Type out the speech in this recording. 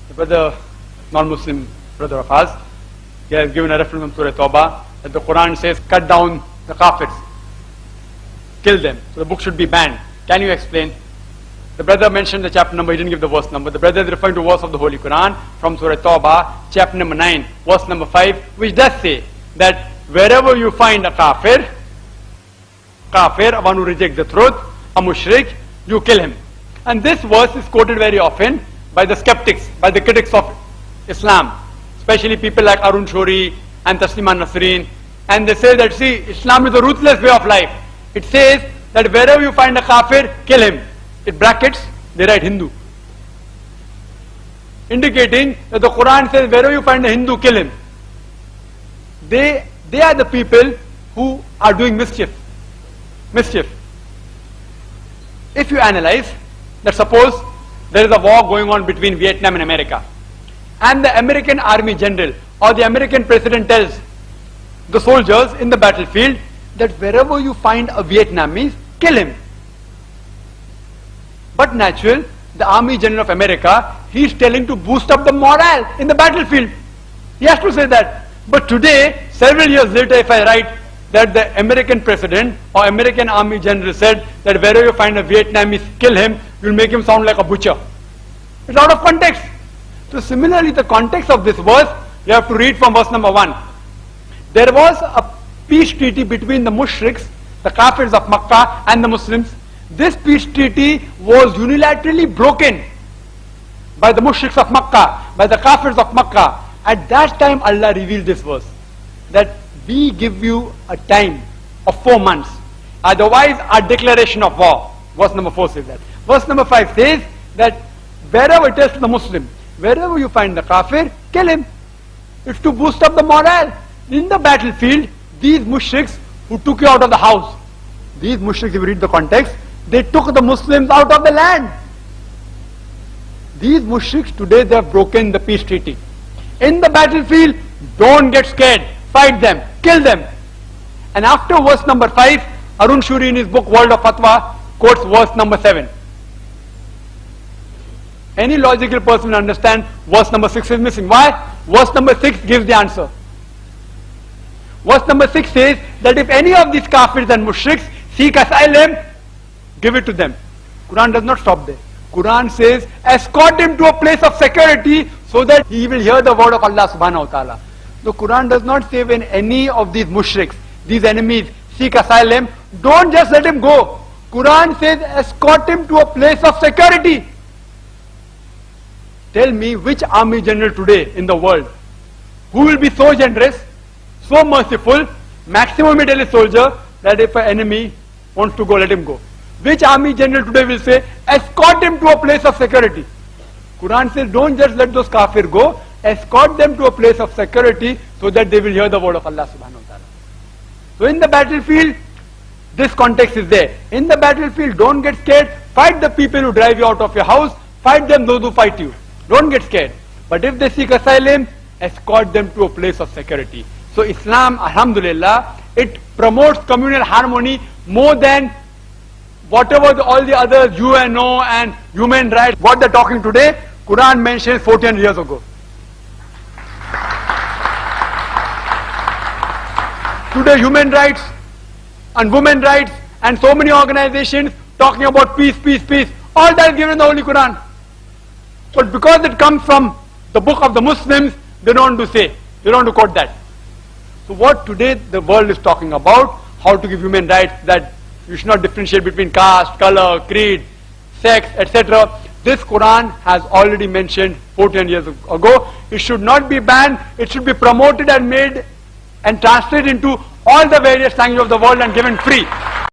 The brother, non-Muslim brother of ours, he has given a reference from Surah Tawbah that the Quran says, cut down the kafirs, kill them. So the book should be banned. Can you explain? The brother mentioned the chapter number, he didn't give the verse number. The brother is referring to verse of the Holy Quran from Surah Tawbah, chapter number 9, verse number 5, which does say that wherever you find a kafir, one who rejects the truth, a mushrik, you kill him. And this verse is quoted very often by the skeptics, by the critics of Islam, especially people like Arun Shori and Taslima Nasreen. And they say that, see, Islam is a ruthless way of life. It says that wherever you find a kafir, kill him. In brackets, they write Hindu, indicating that the Quran says wherever you find a Hindu, kill him. They are the people who are doing mischief. If you analyze that, suppose there is a war going on between Vietnam and America, and the American army general or the American president tells the soldiers in the battlefield that wherever you find a Vietnamese, kill him. But natural, the Army General of America, he is telling to boost up the morale in the battlefield. He has to say that. But today, several years later, if I write that the American president or American Army General said that wherever you find a Vietnamese, kill him, you'll make him sound like a butcher. It's out of context. So similarly, the context of this verse, you have to read from verse number 1. There was a peace treaty between the mushriks, the kafirs of Makkah, and the Muslims. This peace treaty was unilaterally broken by the mushriks of Makkah, by the kafirs of Makkah. At that time, Allah revealed this verse, that we give you a time of 4 months. Otherwise, our declaration of war. Verse number 4 says that. Verse number 5 says that wherever it is to the Muslim, wherever you find the kafir, kill him. It's to boost up the morale. In the battlefield, these mushriks who took you out of the house, these mushriks, if you read the context, they took the Muslims out of the land. These mushriks today, they have broken the peace treaty. In the battlefield, don't get scared. Fight them. Kill them. And after verse number 5, Arun Shuri in his book World of Fatwa quotes verse number 7. Any logical person will understand verse number 6 is missing. Why? Verse number 6 gives the answer. Verse number 6 says that if any of these kafirs and mushriks seek asylum, give it to them. Quran does not stop there. Quran says, escort him to a place of security so that he will hear the word of Allah subhanahu wa ta'ala. The Quran does not say when any of these mushriks, these enemies, seek asylum, don't just let him go. Quran says, escort him to a place of security. Tell me which army general today in the world who will be so generous, so merciful, maximum will tell a soldier that if an enemy wants to go, let him go. Which army general today will say, escort him to a place of security? Quran says, don't just let those kafir go, escort them to a place of security so that they will hear the word of Allah subhanahu wa ta'ala. So in the battlefield, this context is there. In the battlefield, don't get scared. Fight the people who drive you out of your house. Fight them, those who fight you. Don't get scared. But if they seek asylum, escort them to a place of security. So Islam, alhamdulillah, it promotes communal harmony more than whatever all the other UNO and human rights, what they're talking today, Quran mentions 14 years ago. Today human rights and women rights and so many organizations talking about peace, peace, peace, all that is given in the Holy Quran. But because it comes from the book of the Muslims, they don't want to say, they don't want to quote that. So what today the world is talking about, how to give human rights, that you should not differentiate between caste, color, creed, sex, etc. This Quran has already mentioned 14 years ago. It should not be banned, it should be promoted and made and translated into all the various languages of the world and given free.